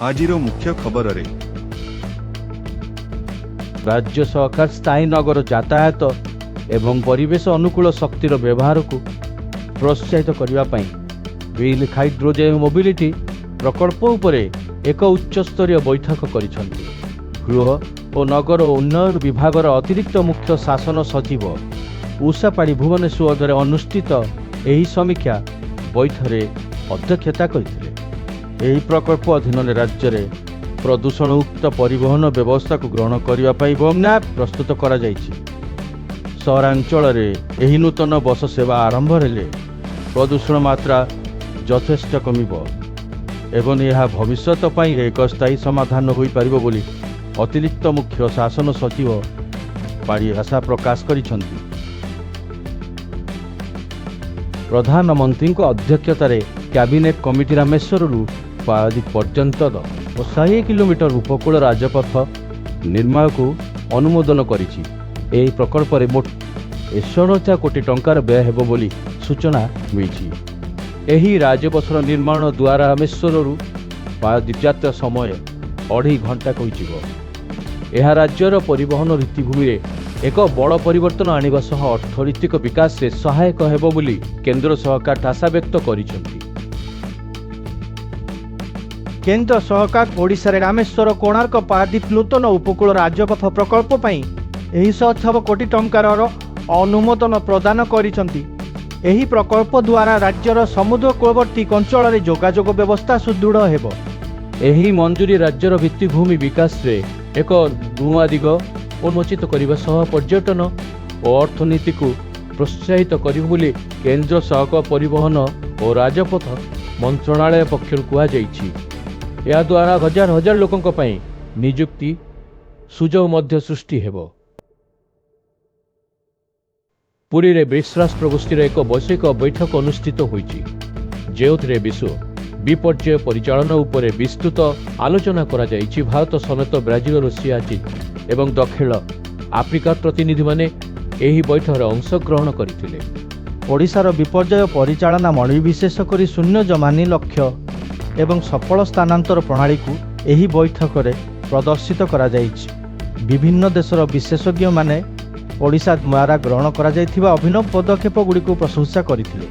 ଆଜିର ମୁଖ୍ୟ ଖବରରେ राज्य सरकार स्थायी नगर यातायात एवं परिवेश अनुकूल शक्तिर व्यवहार को प्रोत्साहित करने ग्रीन हाइड्रोजेन मोबिलिटी प्रकल्प उपरे एक उच्चस्तरीय बैठक करिसेंति। गृह और नगर उन्नयन विभाग अतिरिक्त मुख्य शासन सचिव उषापाड़ी भुवनेश्वर अनुष्ठित एही समीक्षा बैठक अध्यक्षता करथिले। एही प्रकल्प अधीन राज्य में प्रदूषण मुक्त परिवहन व्यवस्था को ग्रहण करने रोडमैप प्रस्तुत करा जायछि। सहरांचल एही नूतन बस सेवा आरंभ हेले प्रदूषण मात्रा यथेष्ट कमिब एवं यह भविष्यत पई एक स्थायी समाधान होई परिबो बोली अतिरिक्त मुख्य शासन सचिव पाड़ी आशा प्रकाश करिसेंति। प्रधानमंत्री अध्यक्षतार कैबिनेट कमिटी रामेश्वरु पारादीप पर्यंत 100 किलोमीटर उपकूल राजपथ निर्माण को अनुमोदन करिछि। एही प्रकल्प रे मोट 149 कोटी टंकार व्यय हेबो बोली सूचना मिलिछि। एही राजपथर निर्माण द्वारा रामेश्वरु पारादीप यात्रा समय 2.5 घंटा कहिजिबो। यह राज्यर परिवहन रीतिभूमि रे एक बड़ परिवर्तन आनिबा सह अर्थनैतिक विकास से सहायक हेबो बोली केंद्र सरकार आशा व्यक्त करिसेंति। केंद्र सरकार ओडिशा रे रामेश्वर कोणार्क पारादीप नूतन उपकूल राजपथ प्रकल्प पई 106 कोटी टंकार अनुमोदन प्रदान करिसेंति। एही प्रकल्प द्वारा राज्यर समुद्र कूलवर्ती अंचल रे जोगाजोग व्यवस्था सुदृढ़ हेबो। एही मंजूरी राज्यर भित्तिभूमि विकास रे एक नुआ दिग उन्मोचित करने सह पर्यटन और अर्थनीति को प्रोत्साहित करिब बोली केंद्र सड़क परिवहन और राजपथ मंत्रणालय पक्षर कुहाଯାଇଛି। या द्वारा हजार हजार लोकंक पई नियुक्ति सुजोग मध्य सृष्टि हेबो। पुरी रे ब्रिक्स राष्ट्र गोष्ठी एक वैश्विक बैठक अनुष्ठित होईछि, जेउथिरे विश्व विपर्यय परिचालना उपरे विस्तृत आलोचना करा जाईछि। भारत समेत ब्राजिल, रूसिया, चीन एवं दक्षिण आफ्रिका प्रतिनिधि माने एही बैठक रे अंश ग्रहण करथिले। ओडिशार विपर्यय परिचालना मणि विशेष करी शून्य जमानी लक्ष्य एवं सफल स्थानांतर प्रणाली को एही बैठक रे प्रदर्शित करा जाईछि। विभिन्न देशर विशेषज्ञ माने ओडिशा द्वारा ग्रहण करा जायथिबा अभिनव पदक्षेप गुडी को प्रशंसा करथिले।